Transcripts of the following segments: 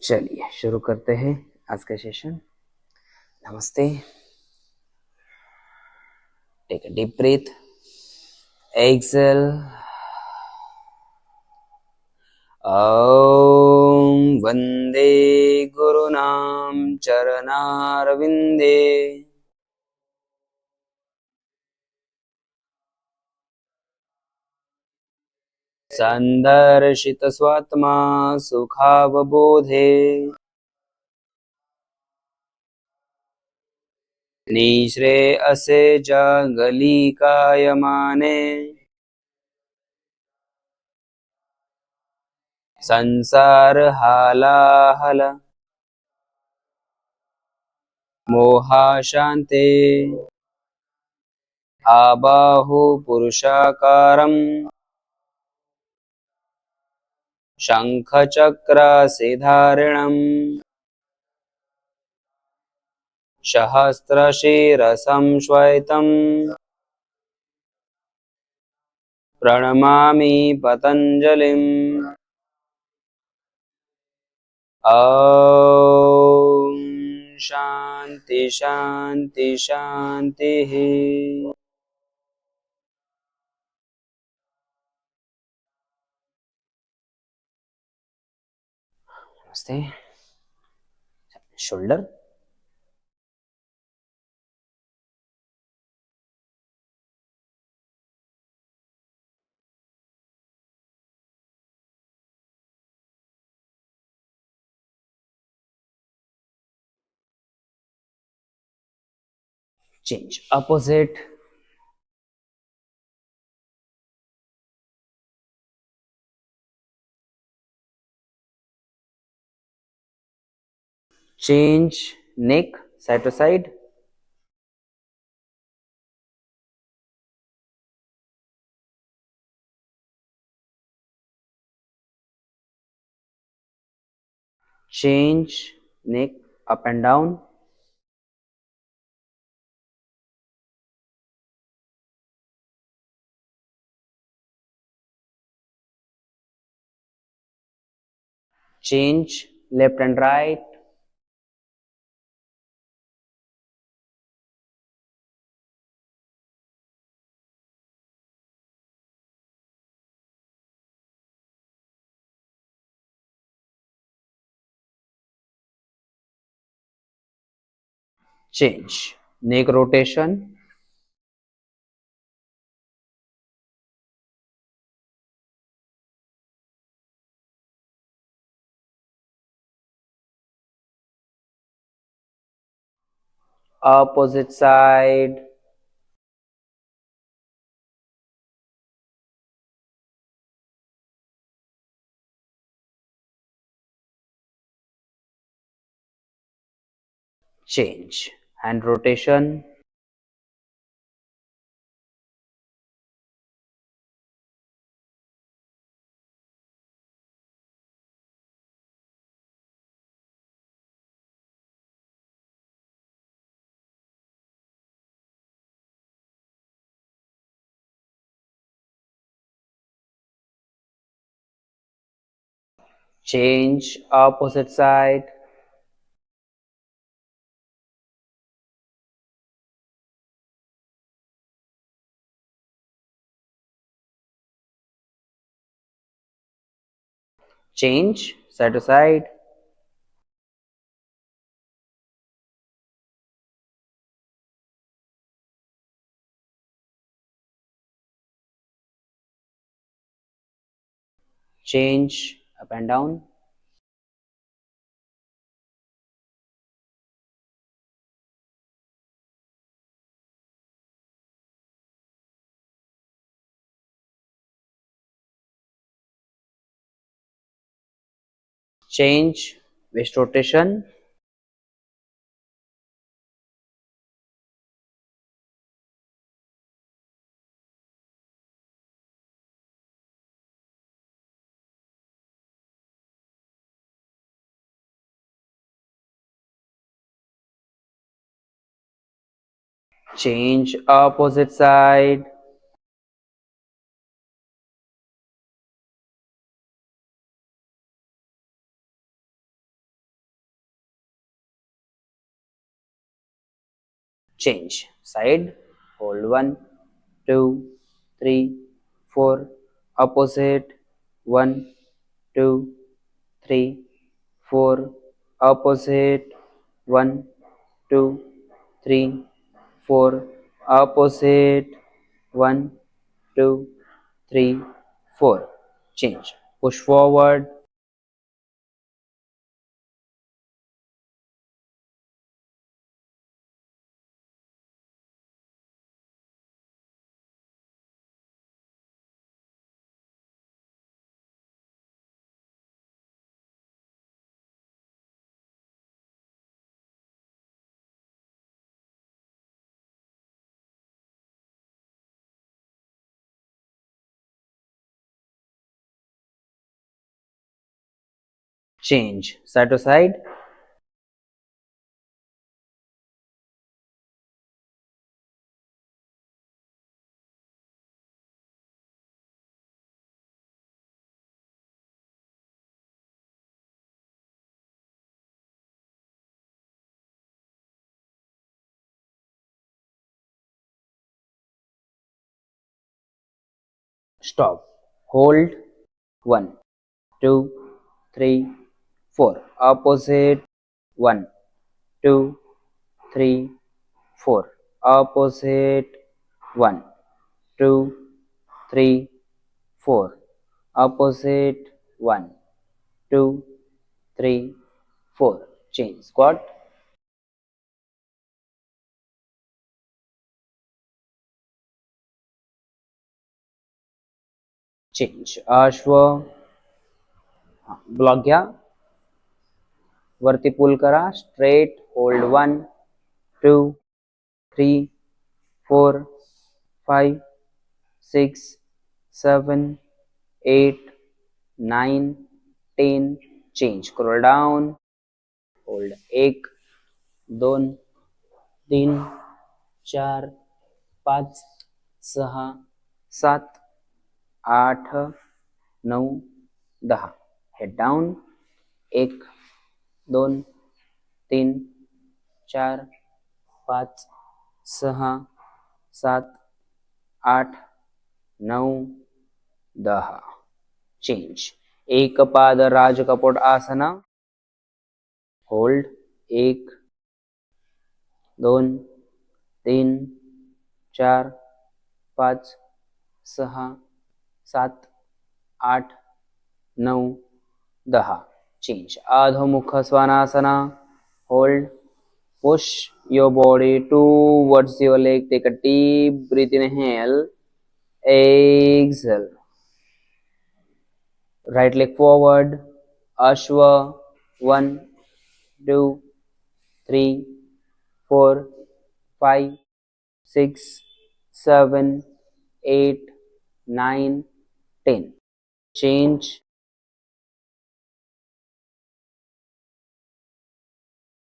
चलिए शुरू करते हैं आज का सेशन। नमस्ते। Take a deep breath, exhale. ॐ वन्दे गुरुनां चरणारविन्दे सन्दर्शित स्वात्मा सुखावबोधे निःश्रेयसे जगलीकायमाने संसार हालाहल मोहाशान्ते आबाहु पुरुषाकारम् शङ्खचक्रसिधारिणम् सहस्रशीर्षं श्वेतं प्रणमामि पतञ्जलिम्। ॐ शान्ति शान्ति शान्तिः। नमस्ते। Shoulder, change opposite, change neck side to side, change neck up and down, change left and right, change neck rotation, opposite side, change hand rotation, change opposite side, change side to side, change up and down, change waist rotation, change opposite side, change side, hold 1 2 3 4, opposite 1 2 3 4, opposite 1 2 3 4, opposite 1 2 3 4, change, push forward, change side to side, stop, hold 1 2 3 4, opposite 1 2 3 4, opposite 1 2 3 4, opposite 1 2 3 4, change squat, change अश्व, block घ्या, वरती पुल करा, straight, hold 1 2 3 4 5 6 7 8 9 10, change, scroll down, hold 1 2 3 4 5 6 7 8 9 10, head down, 1 2 3 4 5 6 7 8 9 10, change, एक पाद राजकपोट आसना, hold 1 2 3 4 5 6 7 8 9 10, change, अधोमुख स्वानासना, hold, push your body towards your leg, take a deep breath, inhale, exhale, right leg forward, ashwa 1 2 3 4 5 6 7 8 9 10, change,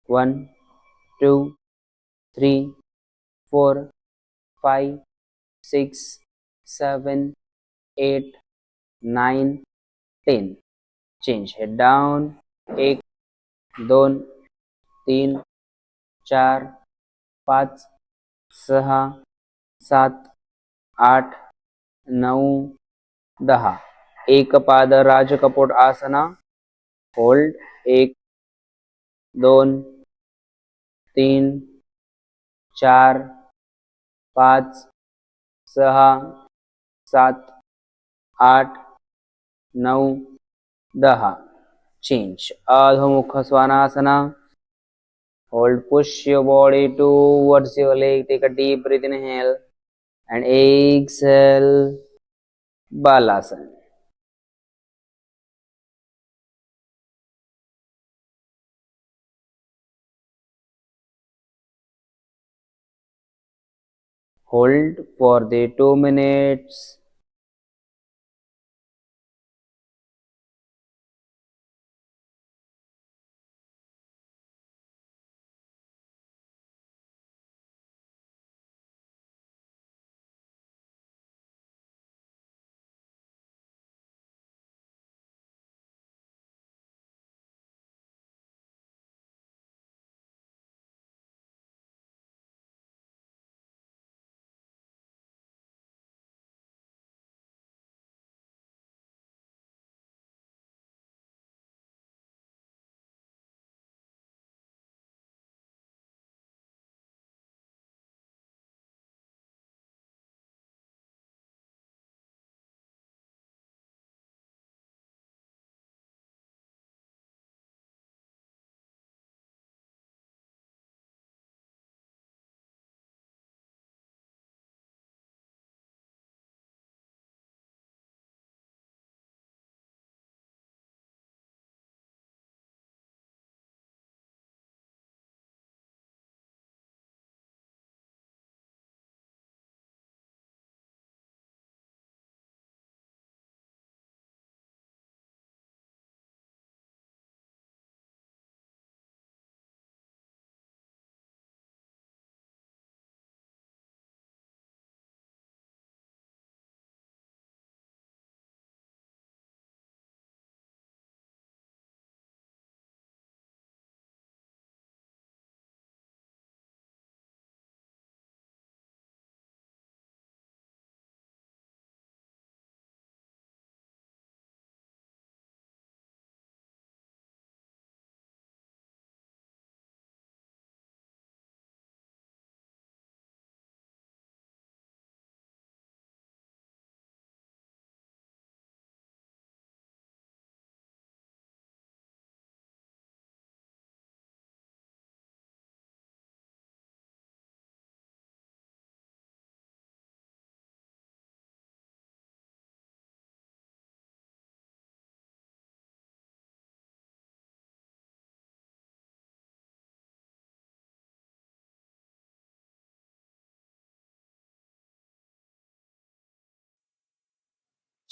1 2 3 4 5 6 7 8 9 10, change, head down, 1 2 3 4 5 6 7 8 9 10, एक पाद राजकपोट आसना, hold 1 2 3 4 5 6 7 8 9 10, change, अधोमुख स्वानासना, hold, push your body towards your leg, take a deep breath, inhale and exhale, balasana, hold for the 2 minutes.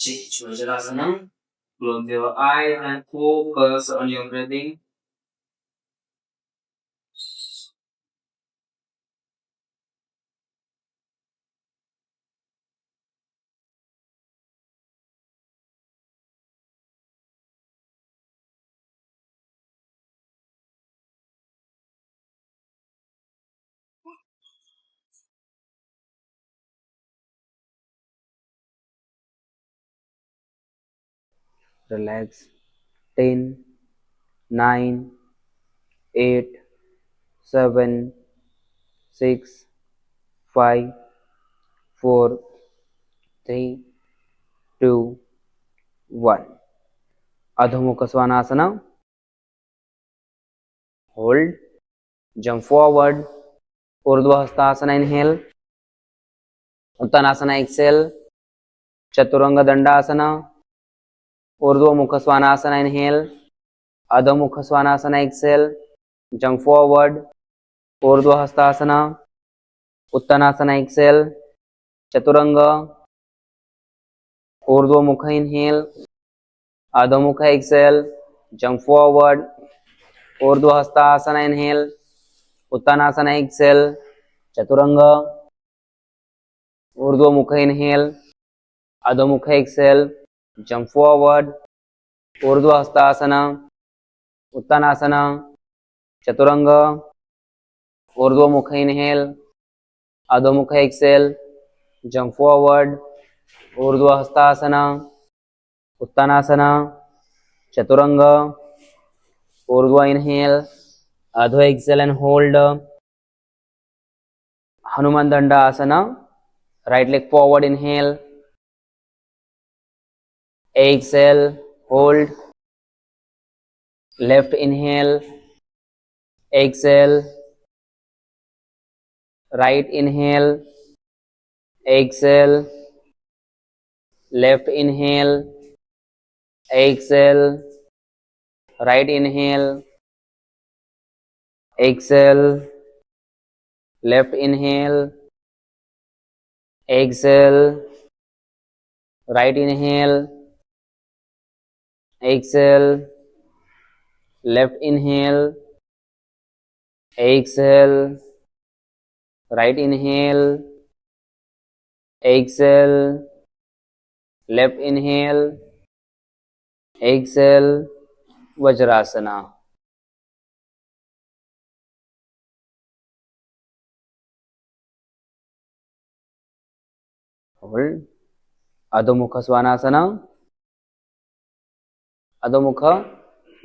Change Vajrasana. Close your eyes and focus on your breathing. Relax. 10, 9, 8, 7, 6, 5, 4, 3, 2, 1. Adho Mukha Svanasana. Hold. Jump forward. Urdhva Hastasana. Inhale. Uttanasana. Exhale. Chaturanga Dandasana. Urdhva Mukha Svanasana. Inhale. Adho Mukha Svanasana. Exhale. Jump forward. Urdhva Hastasana. Uttanasana. Exhale. Chaturanga. Urdhva Mukha. Inhale. Adho Mukha. Exhale. Jump forward. Urdhva Hastasana. Inhale. Uttanasana. Exhale. Chaturanga. Urdhva Mukha. Inhale. Adho Mukha. Exhale. Jump forward. Urdhva Hastasana. Uttanasana. Chaturanga. Urdhva Mukha. Inhale. Adho Mukha. Exhale. Jump forward. Urdhva Hastasana. Uttanasana. Chaturanga. Urdhva. Inhale. Adho. Exhale and hold. Hanuman Dandasana. Right leg forward. Inhale. Exhale. Hold. Left inhale. Exhale. Right inhale. Exhale. Left inhale. Exhale. Right inhale. Exhale. Left inhale. Exhale. Right inhale. Exhale. Left inhale. Exhale. Right inhale. Exhale. Left inhale. Exhale. Vajrasana. Hold. Adho Mukha Svanasana. Adho Mukha.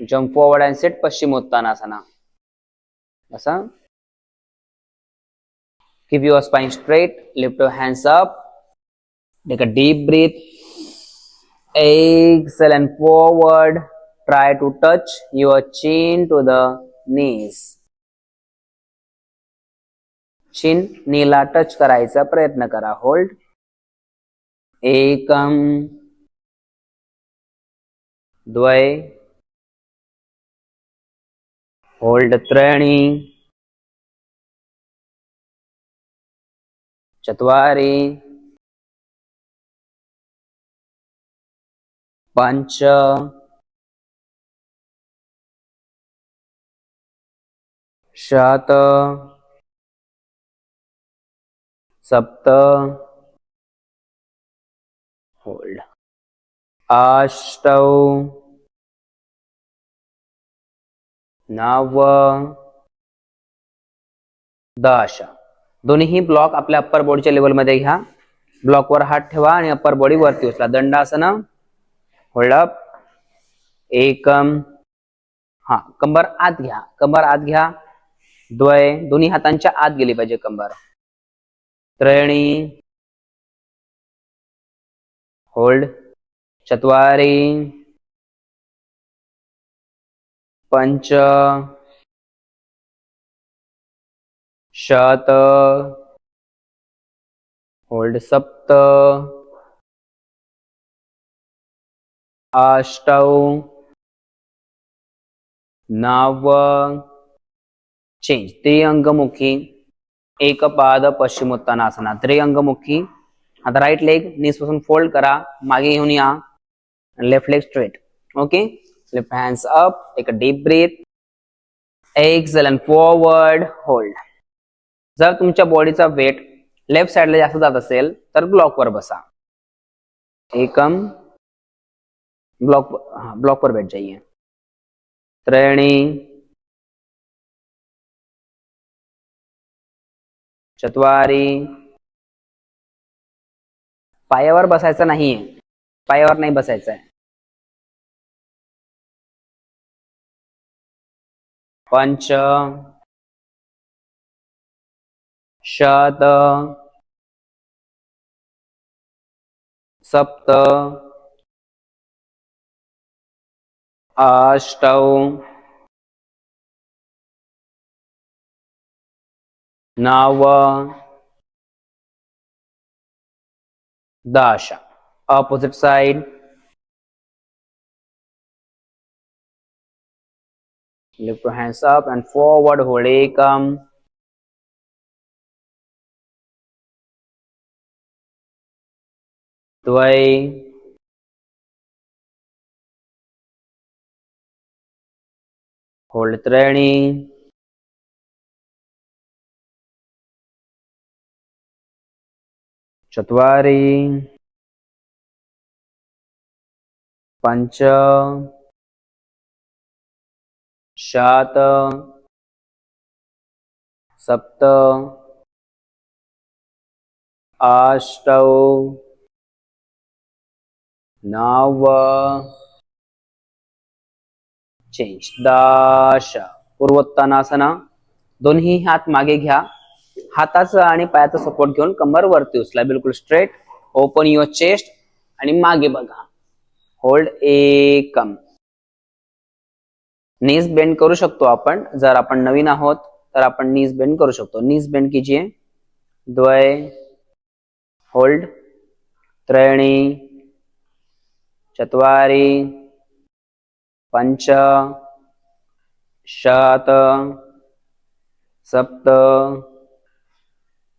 Jump forward and sit Paschimottanasana. Asa. Keep your spine straight. Lift your hands up. Take a deep breath. Exhale and forward. Try to touch your chin to the knees. Chin Neela touch करायचा प्रयत्न करा. Hold. एकम. द्वय. Hold. त्रीणि. चत्वारि. पंच. शत. सप्त. होल्ड. अष्टौ. नव. 10. दोन्ही ब्लॉक आपल्या अप्पर बॉडीच्या लेवल मध्ये घ्या. ब्लॉकवर हात ठेवा आणि अप्पर बॉडी वरती उचला. दंडासन. Hold up. एकम. हा, कंबर आत घ्या. कंबर आत घ्या. द्वय. दोन्ही हातांच्या आत गेली पाहिजे कंबर. त्रीणि. होल्ड. चत्वारि. पंच. शत. होल्ड. सप्त. अष्टौ. नव. चेंज. त्रिअंगमुखी. एक पाद पश्चिमोत्तानासना. त्रिअंगमुखी आता राईट लेग नीज पासून फोल्ड करा, मागे घेऊन या, left leg straight. Okay, lift hands up, take a deep breath, exhale and forward hold. जर तुमच्या बॉडीचा वेट लेफ्ट साइडला जास्त जात असेल तर ब्लॉकवर बसा. एकम, ब्लॉक पर बैठ जाइए. त्रीणि, चत्वारी, पायावर बसायचं नाहीये, पायावर नाही बसायचं आहे. पंच, शत, सप्त, अष्टौ, नव, दश. Opposite side. Lift your hands up and forward. Hold ekam, द्वै, hold त्रीणि, चत्वारि, पंच, शत, सप्त, अष्टौ, नव, चेंज, दश. पूर्वोत्तानासना. दोन्ही हात मागे घ्या, हाताचा आणि पायाचा सपोर्ट घेऊन कंबर वरती उचला, बिलकुल स्ट्रेट. ओपन युअर चेस्ट आणि मागे बघा. होल्ड एकम. नीज बेंड करू शकतो आपण, जर आपण नवीन आहोत तर आपण नीज बेंड करू शकतो. नीज बेंड कीजिए. द्वय, होल्ड, त्रीणि, चत्वारि, पंच, शत, सप्त,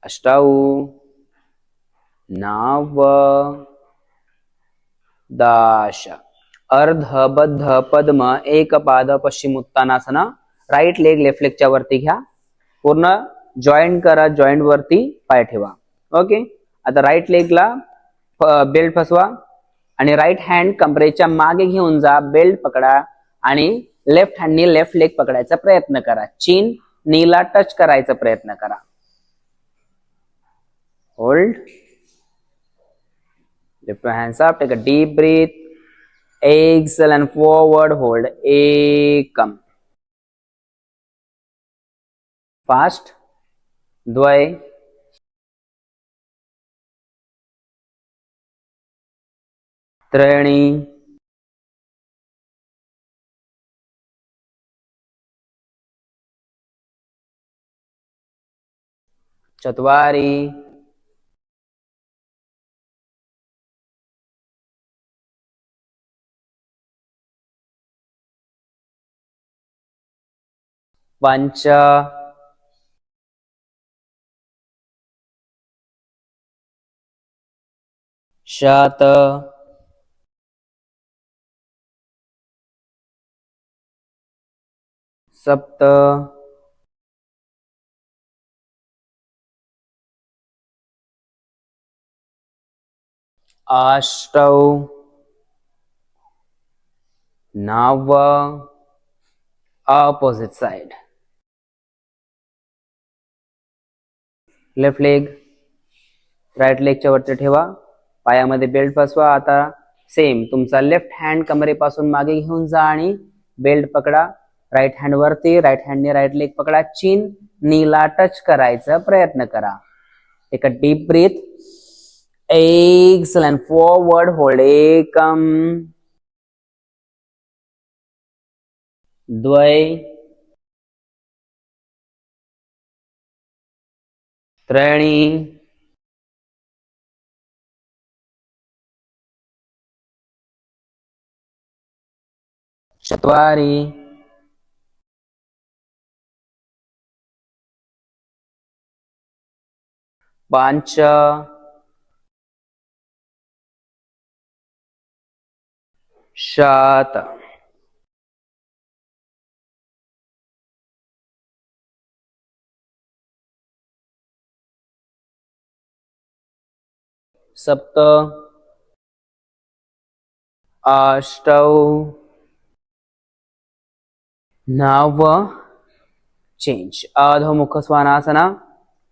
अष्टौ, नव, दश. अर्ध बद्ध पद्म एक पाद पश्चिम उत्तानासना. राईट लेग लेफ्ट लेगच्या वरती घ्या, पूर्ण जॉईंट करा, जॉईंट वरती पाय ठेवा. ओके, आता राईट लेगला बेल्ट फसवा आणि राईट हँड कमरेच्या मागे घेऊन जा, बेल्ट पकडा आणि लेफ्ट हँडनी लेफ्ट लेग पकडायचा प्रयत्न करा. चीन नीला टच करायचा प्रयत्न करा. Hold, lift your hands up, take a deep breath, exhale and forward hold. Ekam. Fast. द्वय, त्रीणि, चत्वारि, पंच, शत, सप्त, अष्टौ, नव. Opposite side. Left leg right लेगच्या वरती ठेवा, पायामध्ये बेल्ट फसवा. आता सेम तुमचा लेफ्ट हँड कमरेपासून मागे घेऊन जा आणि बेल्ट पकडा. राईट हँड वरती, राईट हँडने राईट लेग पकडा. चीन नीला टच करायचा प्रयत्न करा. एक deep breath, exhale and forward hold. एकम, द्वय, त्रीणि, चत्वारि, पंच, शत, सप्त, अष्टौ, नव, change, Adhomukha Svanasana,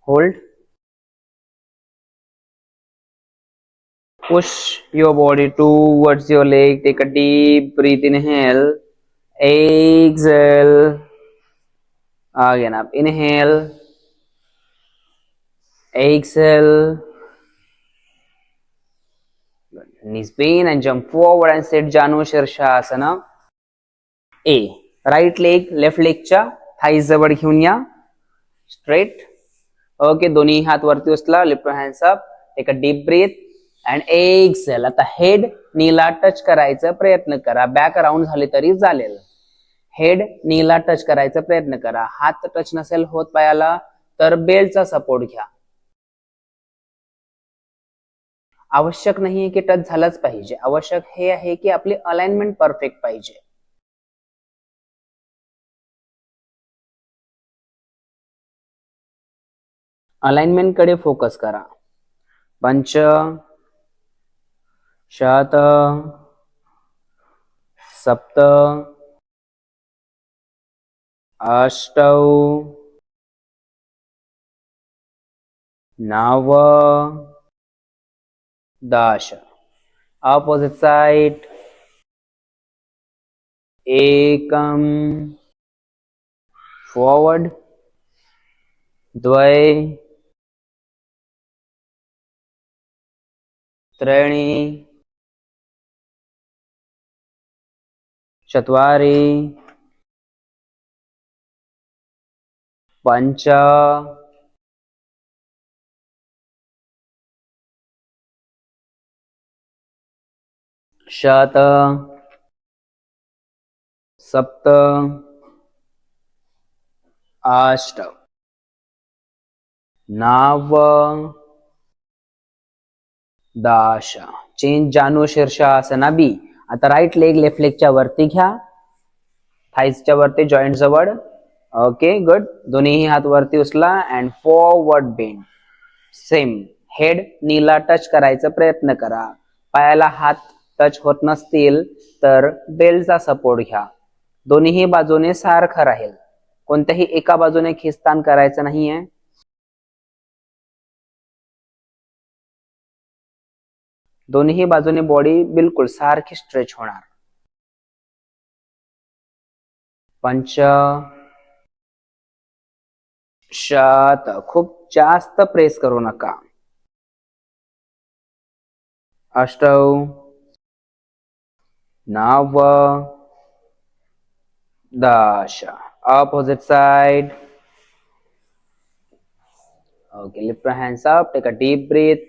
hold, push your body towards your leg, take a deep breath, inhale, exhale, again up, inhale, exhale, knees bend and jump forward and sit Janu Shirshasana. A, right leg left legच्या thighs जवळ घेऊन या, straight. Okay, दोन्ही हात वरती उचला, lift hands up, take a deep breath and exhale. आता head नीला टच करायचा प्रयत्न करा, बॅक राऊंड झाली तरी चालेल. हेड नीला टच करायचा प्रयत्न करा. हात टच नसेल होत पायाला तर बेल्टचा सपोर्ट घ्या. आवश्यक नाहीये की टच झालंच पाहिजे, आवश्यक हे आहे की आपली अलाइनमेंट परफेक्ट पाहिजे. अलाइनमेंट कडे फोकस करा. पंच, शत, सप्त, अष्टौ, नव, दश. Opposite side. एकम, फॉरवर्ड, द्वय, त्रीणि, चत्वारि, पंच, शत, सप्त, अष्ट, नव, दश. चेंज जानु शीर्षासना बी. आता राईट लेग लेफ्ट लेगच्या वरती घ्या, थाईजच्या वरती जॉइंट जवळ. Okay, good. दोन्ही हात वरती उचला and forward bend. Same, head नीला टच करायचा प्रयत्न करा. पायाला हात टच होत नसतील तर बेल्टचा सपोर्ट घ्या. दोन्ही बाजूने सारखं राहील, कोणत्याही एका बाजूने खिस्तान करायचं नाहीये. दोन्ही बाजूने बॉडी बिलकुल सारखी स्ट्रेच होणार. पंच, शत, खूप जास्त प्रेस करू नका. अष्टौ, नव, दश. Opposite side. Okay, lift your hands up, take a deep breath,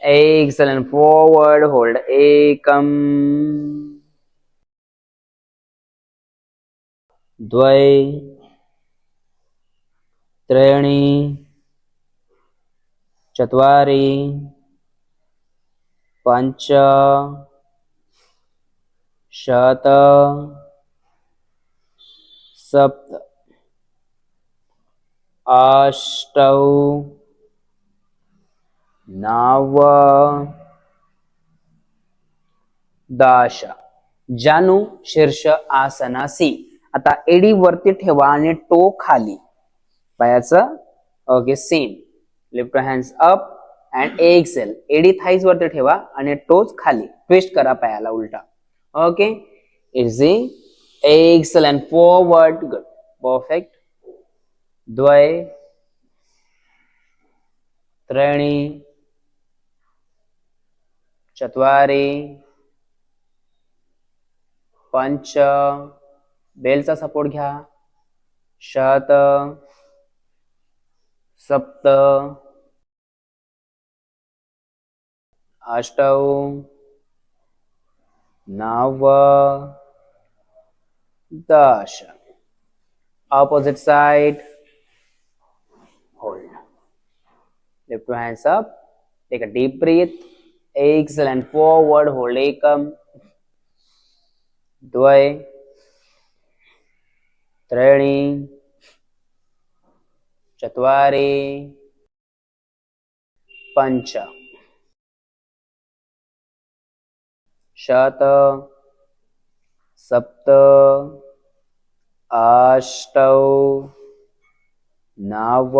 exhale and forward, hold. Ekam, द्वय, त्रीणि, चत्वारि, पंच, शत, सप्त, अष्टौ, नव, दश. जानु शीर्ष आसना सी. आता एडी वरती ठेवा आणि टो खाली, पायाचं. Okay, same. Lift hands up and exhale. एडी थाईज वरती ठेवा आणि टोज खाली, ट्विस्ट करा पायाला उलटा. Okay, easy. Exhale and forward, good, perfect. द्वय, त्रीणि, चत्वारि, पंच, बेलचा सपोर्ट घ्या. शत, सप्त, अष्टौ, नव, दश. Opposite side. Hold. Lift your hands up. Take a deep breath. Exhale and forward. Hold. Ekam, द्वय त्रीणि चत्वारि पञ्च षट् सप्त अष्टौ नव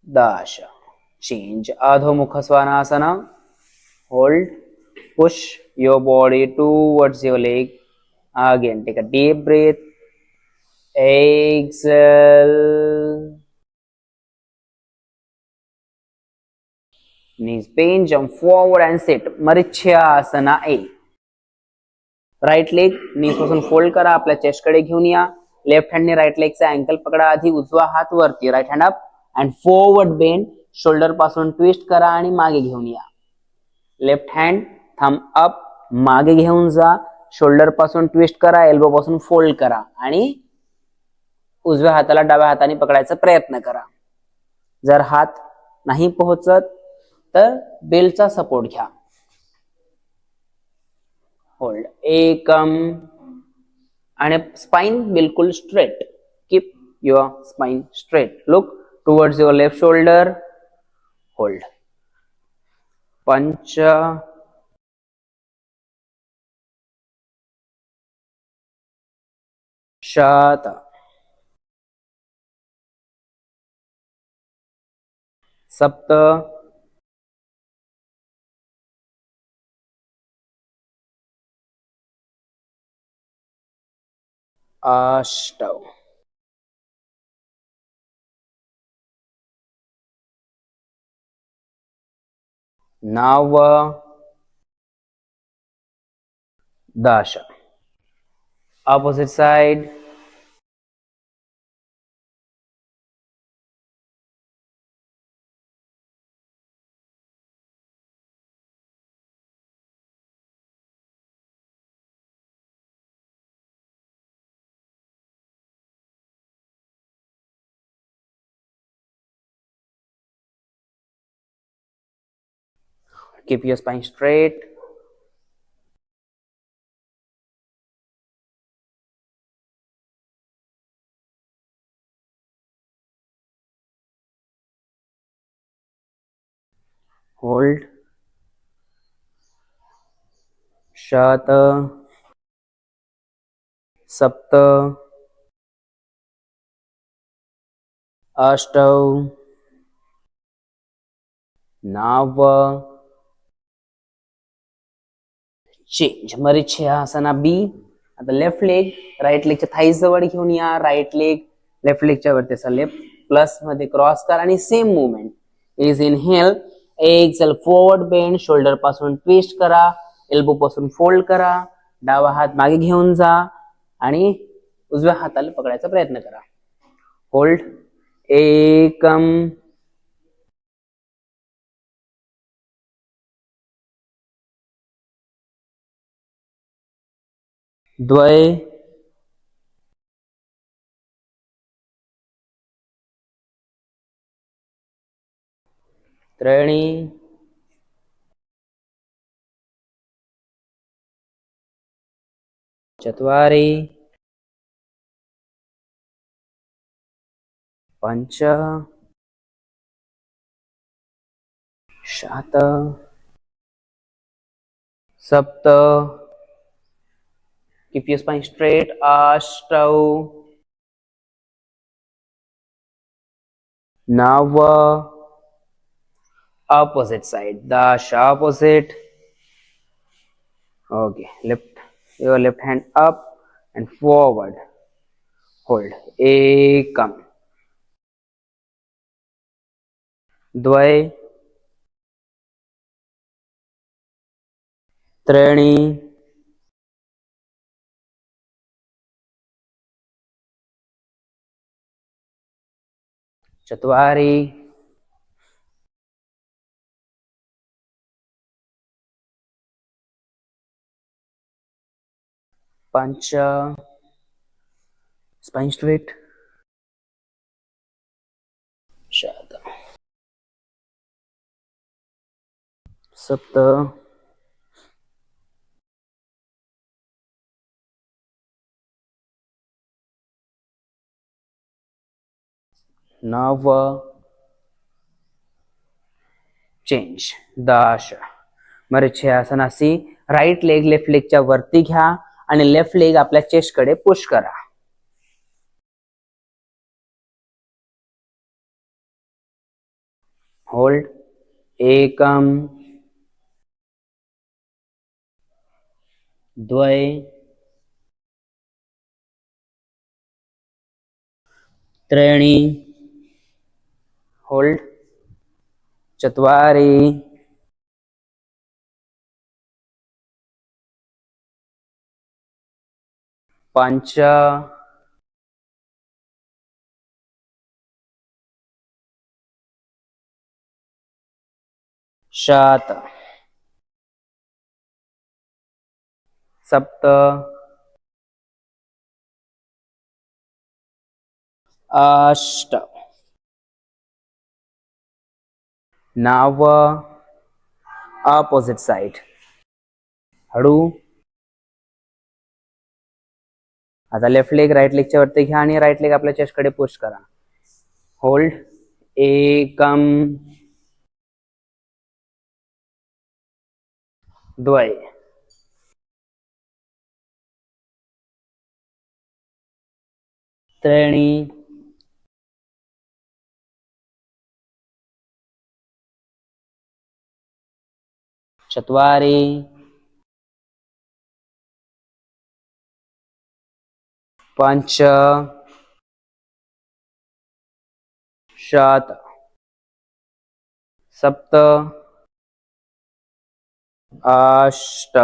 दश. Change Adho Svanasana. Hold. Push your body towards your leg. Again, take a deep breath. Exhale. Knees bend, jump forward and sit. Marichyasana A. Right leg knees पासून फोल्ड करा, आपल्या चेस्ट कडे घेऊन या. लेफ्ट हँडने राइट लेगचा ankle पकडा आधी, उजवा हात वरती, right hand up and forward bend. Shoulder पासून ट्विस्ट करा आणि मागे घेऊन या. लेफ्ट हँड थंब अप, मागे घेऊन जा. शोल्डर पासून ट्विस्ट करा, एल्बो पासून फोल्ड करा आणि उजव्या हाताला डाव्या हाताने पकडायचा प्रयत्न करा. जर हात नाही पोहोचत तर बेल्टचा सपोर्ट घ्या. होल्ड. एकम आणि स्पाइन बिल्कुल straight. Keep your spine straight. Look towards your left shoulder. Hold. पंच शत सप्त अष्टौ नव दश. Opposite side. Keep your spine straight. Hold. शत सप्त अष्टौ नव. चेंज. मरीच्छासना बी. आता लेफ्ट लेग राइट लेगच्या थाईज जवळ घेऊन या. राइट लेग लेफ्ट लेगच्या वरती असा लेफ्ट प्लस मध्ये क्रॉस करा आणि same movement. Is inhale. Exhale forward bend. Shoulder पासून ट्विस्ट करा, एल्बो पासून फोल्ड करा. डावा हात मागे घेऊन जा आणि उजव्या हाताला पकडायचा प्रयत्न करा. होल्ड. एकम द्वय त्रीणि चत्वारि पञ्च षट् सप्त. Keep your spine straight. अष्टौ नव. Opposite side. Dash opposite. Okay. Your left hand up and forward. Hold. Ekam. द्वय त्रीणि चत्वारि पञ्च. Spine straight. षट् सप्त नव चेंज 10. मरीच्छासनासी राईट लेग लेफ्ट लेगच्या वरती घ्या आणि लेफ्ट लेग आपल्या चेस्ट कडे पुश करा. होल्ड. एकम द्वय त्रीणि. होल्ड. चत्वारि पंच 7 सप्त 8 9 ऑपोजिट साइड. हळू. आता लेफ्ट लेग राईट लेगच्या वरती घ्या आणि राईट लेग आपल्या चेस्ट कडे पुश करा. होल्ड. एकम द्वय त्रीणि चत्वारि पंच 7 सप्त 8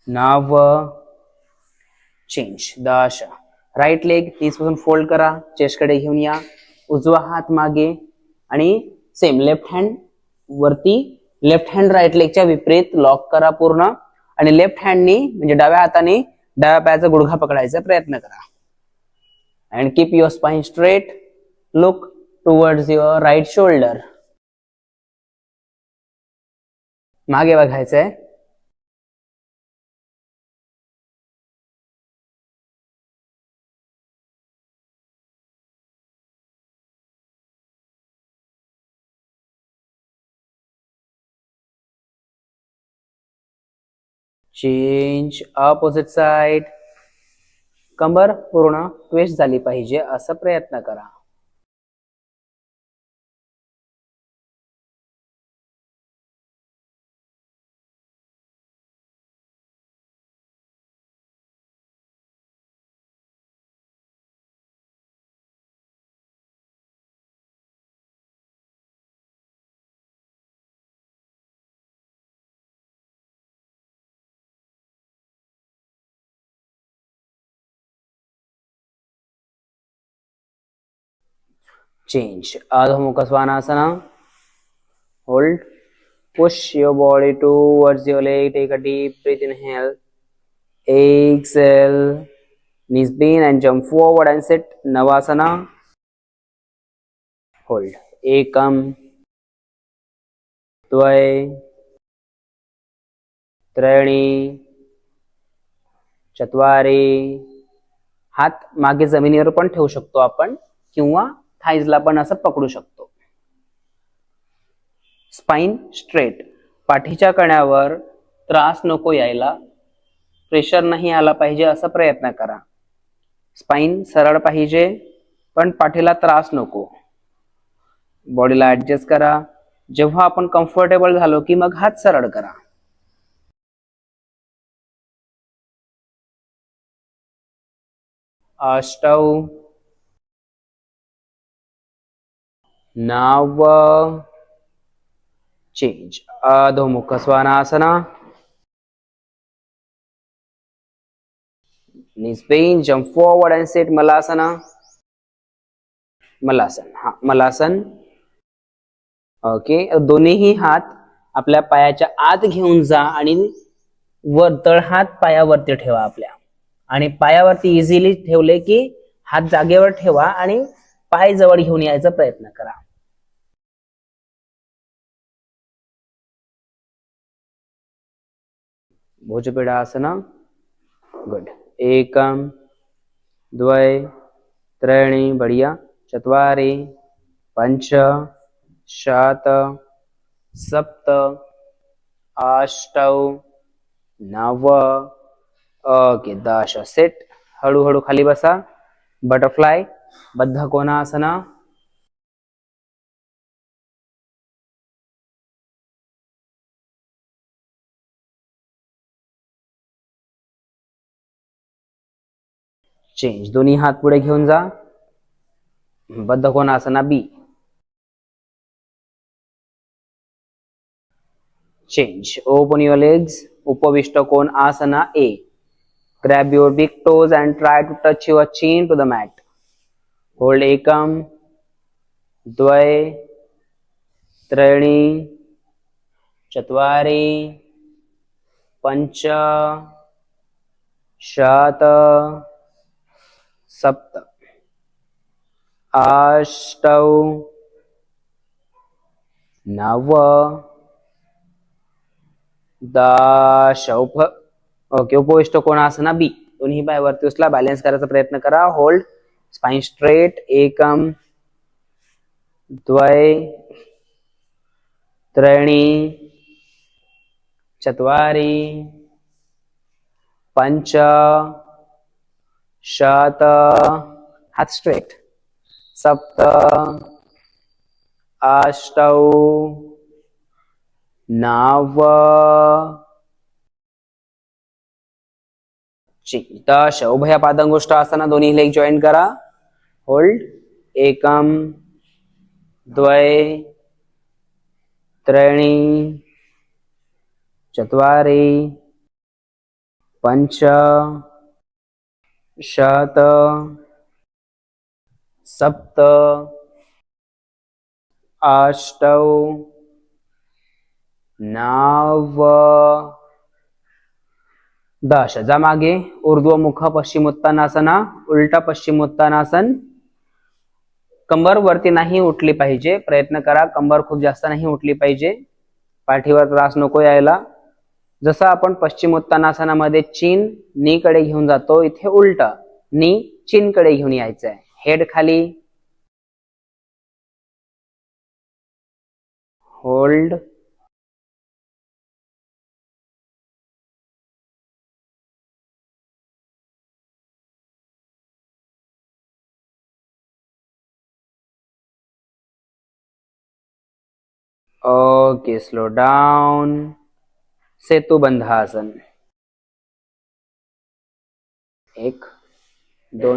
9 चेंज 10. राईट लेग 30 पासून फोल्ड करा, चेस्ट कडे घेऊन या. उजवा हात मागे आणि सेम लेफ्ट हँड वरती. लेफ्ट हँड राईट लेगच्या विपरीत लॉक करा पूर्ण आणि लेफ्ट हँडनी म्हणजे डाव्या हाताने डाव्या पायाचा गुडघा पकडायचा प्रयत्न करा. And keep your spine straight. Look towards your right shoulder. मागे बघायचंय. Change opposite side. कंबर पूर्ण ट्विस्ट झाली पाहिजे असा प्रयत्न करा. Change. Adho Mukha Svanasana. Hold. Push your body towards your leg. Take a deep breath. Inhale. Exhale. Knees bend and jump forward and sit. Navasana. Hold. Ekam. Dvay. त्रीणि चत्वारि. हात मागे जमिनीवर पण ठेवू शकतो आपण किंवा थाईजला पण असं पकडू शकतो. Spine straight. पाठीच्या कण्यावर त्रास नको यायला, प्रेशर नाही आला पाहिजे असा प्रयत्न करा. स्पाइन सरळ पाहिजे पण पाठीला त्रास नको. बॉडीला ऍडजस्ट करा. जेव्हा आपण कम्फर्टेबल झालो की मग हात सरळ करा. अष्टौ 9 चेंज. अधो मुख स्वानासना. Knees bend, jump forward and sit. Malasana. Malasana. हा मलासन. ओके. दोन्ही हात आपल्या पायाच्या आत घेऊन जा आणि वर तळ हात पायावरती ठेवा आपल्या आणि पायावरती इझिली ठेवले की हात जागेवर ठेवा आणि पाय जवळ घेऊन यायचा प्रयत्न करा. भुजपीडासन. गुड. एकम द्वय त्रीणि बढ़िया चत्वारि पंच सात सप्त अष्टौ नव ओके 10 सेट हळूहळू खाली बसा बटरफ्लाय बद्ध कोणासन चेंज दोन्ही हात पुढे घेऊन जा बद्ध कोणासना B change open your legs upavishta kon asana A grab your big toes and try to touch your chin to the mat hold ekam द्वय त्रीणि चत्वारि पंच सात सप्त अष्टौ नव 10 ओके उपविष्ट कोणासना बी दोन्ही पाय वरती उचला बॅलन्स करायचा प्रयत्न करा होल्ड स्पाइन स्ट्रेट एकम द्वय त्रीणि चत्वारि पंच सात हाथ स्ट्रेट सप्त अष्टौ नव 10 उभय पादंगुष्ठासना दोन्ही लेग जॉईन करा होल्ड एकम द्वय त्रीणि चत्वारि पंच सात सप्त अष्टौ नव 10 जा मागे ऊर्ध्वमुख पश्चिमोत्तानासना उलटा पश्चिमोत्तानासन कंबर वरती नाही उठली पाहिजे प्रयत्न करा कंबर खूप जास्त नाही उठली पाहिजे पाठीवर त्रास नको यायला जसं आपण पश्चिमोत्तानासनामध्ये चीन नी कडे घेऊन जातो इथे उलट नी चीन कडे घेऊन यायचं आहे हेड खाली होल्ड ओके स्लो डाउन सेतु बंधासन 1 2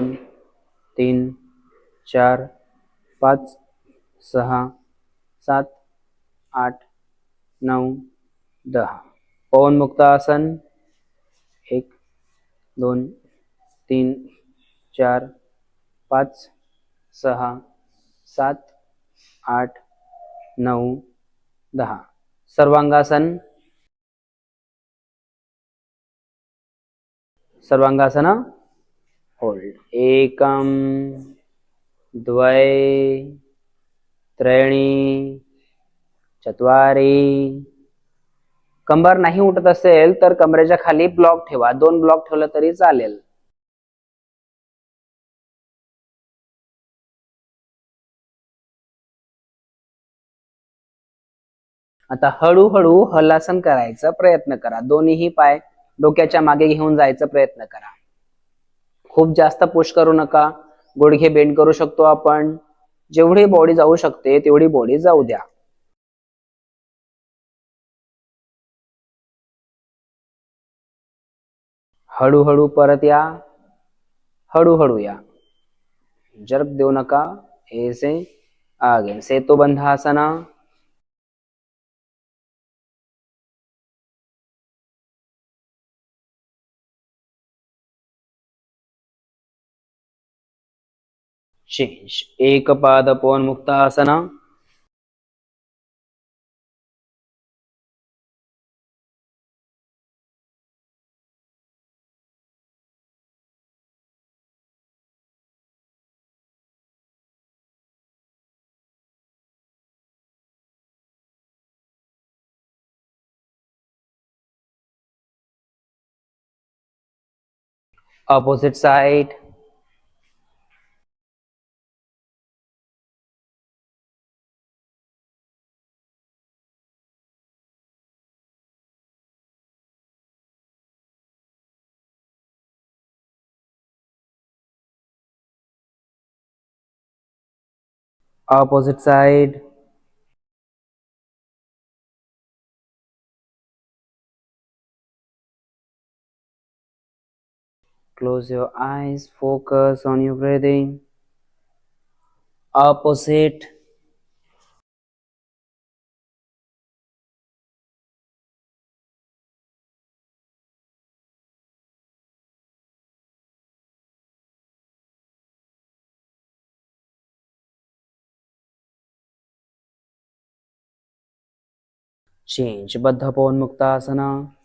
3 4 5 6 7 8 9 10 पवन मुक्त आसन 1 2 3 4 5 6 7 8 9 10 सर्वांगासन सर्वांगासन होल्ड एकम द्वय त्रीणि चत्वारि कंबर नाही उठत असेल तर कमरेच्या खाली ब्लॉक ठेवा 2 ब्लॉक ठेवलं तरी चालेल आता हळूहळू हलासन करायचा प्रयत्न करा दोन्ही पाय डोक्याच्या मागे घेऊन जायचा प्रयत्न करा खूप जास्त पुश करू नका गुडघे बेंड करू शकतो आपण जेवढी बॉडी जाऊ शकते तेवढी बॉडी जाऊ द्या हळूहळू परत या हळूहळू या जर्क देऊ नका ऐसे आगे सेतु बंधासना चेंज एक पाद पवन मुक्तासना opposite side opposite side. Close your eyes, focus on your breathing. Opposite. Change. Baddha Muktasana.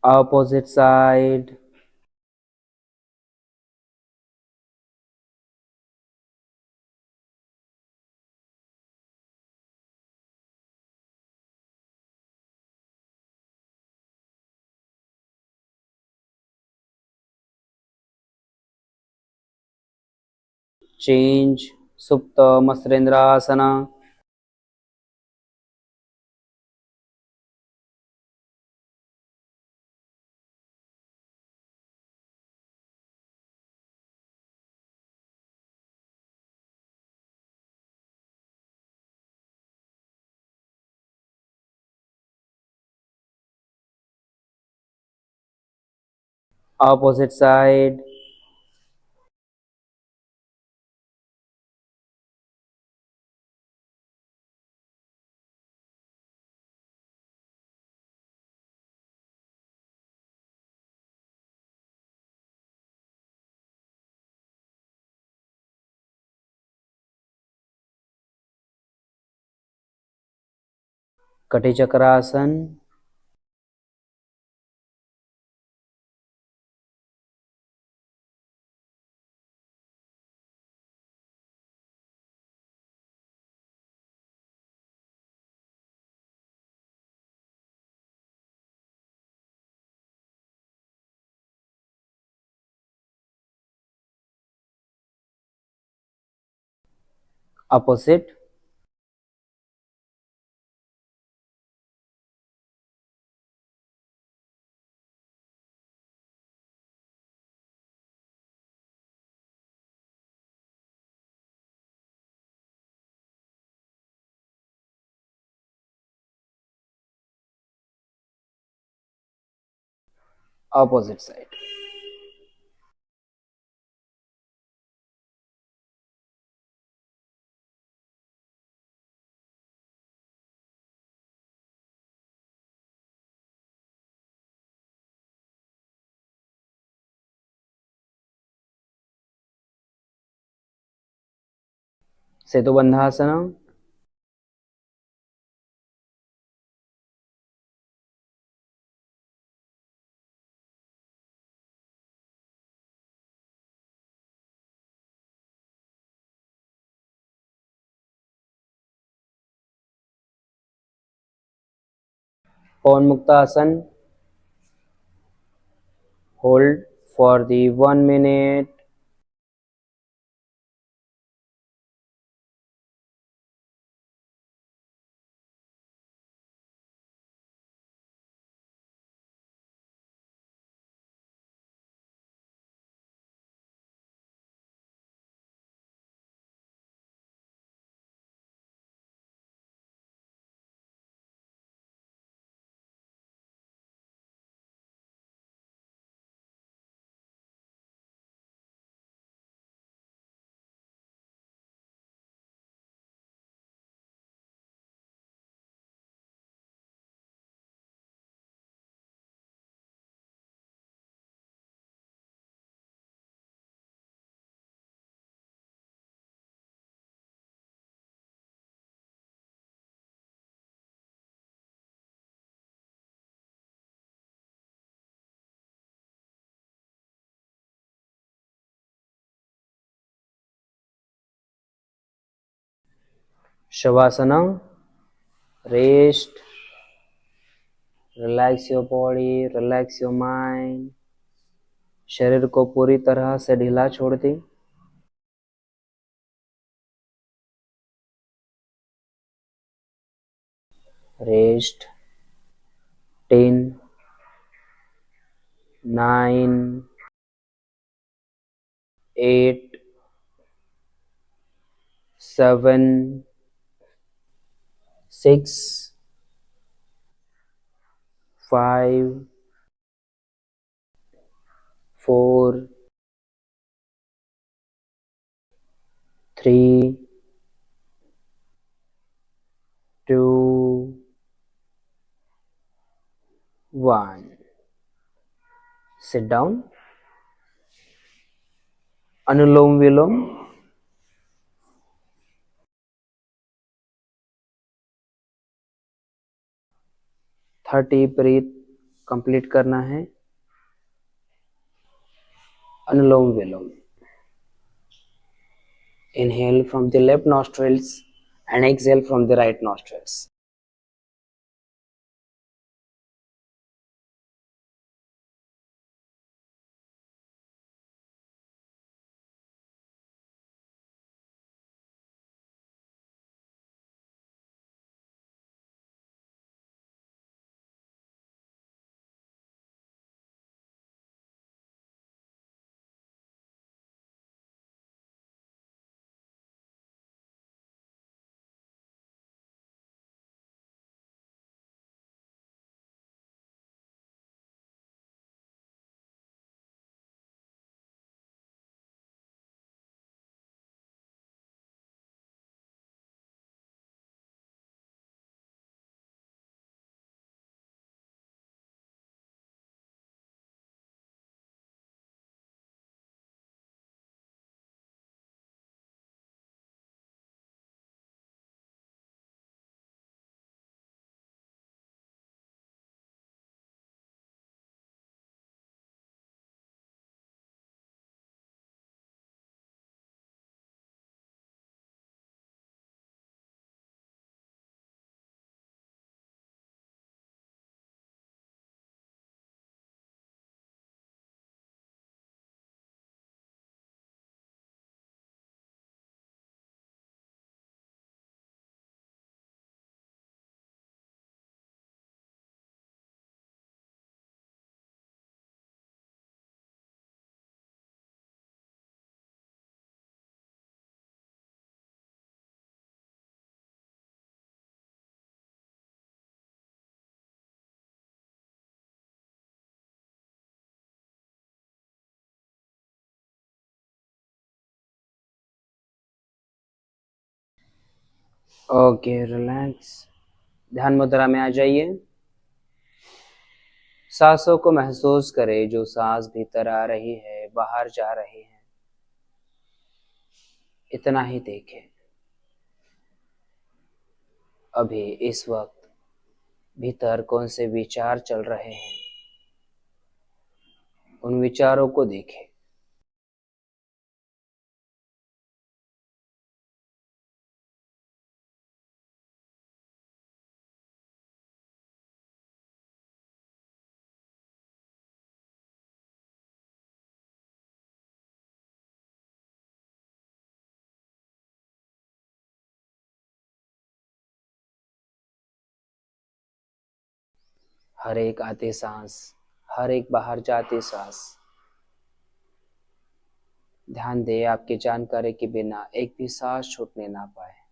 Opposite side. Change. Supta Matsyendrasana. Opposite side. Kati Chakrasana. Opposite. Opposite side. Setubandhasana. Pawan Muktasana. Hold for the 1 minute. Shavasana. Rest. Relax your body, relax your mind. शरीर को पूरी तरह से ढीला छोड़ दें. Rest 10 9 8 7 6 5 4 3 2 1 sit down अनुलोम विलोम 30 breathe complete करना है अनुलोम विलोम inhale from the left nostrils and exhale from the right nostrils okay relax ध्यान मुद्रा में आ जाइए सांसों को महसूस करें जो सांस भीतर आ रही है बाहर जा रही है इतना ही देखें अभी इस वक्त भीतर कौन से विचार चल रहे हैं उन विचारों को देखें हर एक आती सांस हर एक बाहर जाती सांस ध्यान दे आपकी जानकारी के बिना एक भी सांस छूटने ना पाए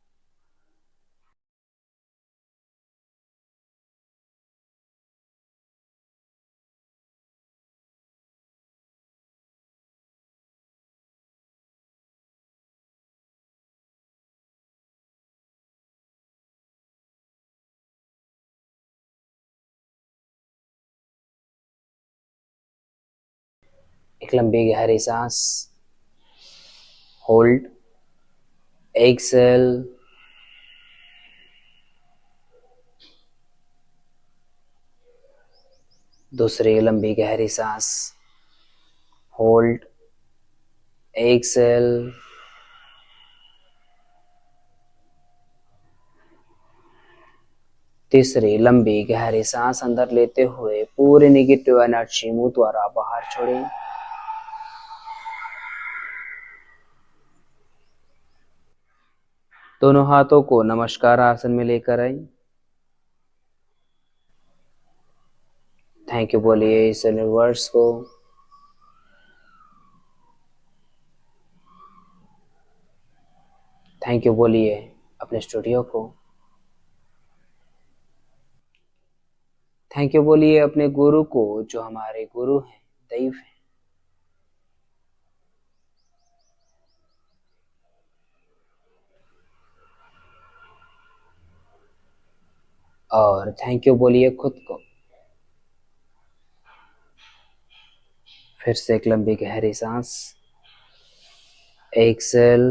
एक लंबी गहरी सांस होल्ड एक्सेल दूसरी लंबी गहरी सांस होल्ड एक्सेल तीसरी लंबी गहरी सांस अंदर लेते हुए पूरी नेगेटिव एनर्जी मुंह द्वारा बाहर छोड़ें दोनों हाथों को नमस्कार आसन में लेकर आए थैंक यू बोलिए इस यूनिवर्स को। थैंक यू बोलिए अपने स्टूडियो को। थैंक यू बोलिए अपने गुरु को जो हमारे गुरु हैं, दैव हैं। और थैंक यू बोलिए खुद को। फिर से एक लंबी गहरी सांस, एक्सेल,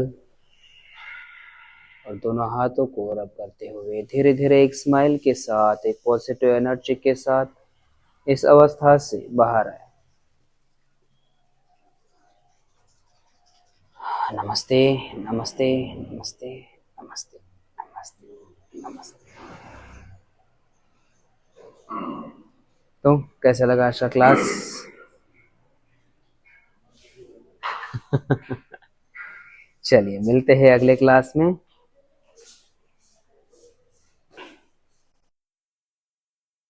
और दोनों हाथों को रब करते हुए धीरे धीरे एक स्माइल के साथ, एक पॉजिटिव एनर्जी के साथ इस अवस्था से बाहर आए। नमस्ते नमस्ते नमस्ते नमस्ते नमस्ते नमस्ते। तो कैसा लगा आज का क्लास? चलिए मिलते हैं अगले क्लास में।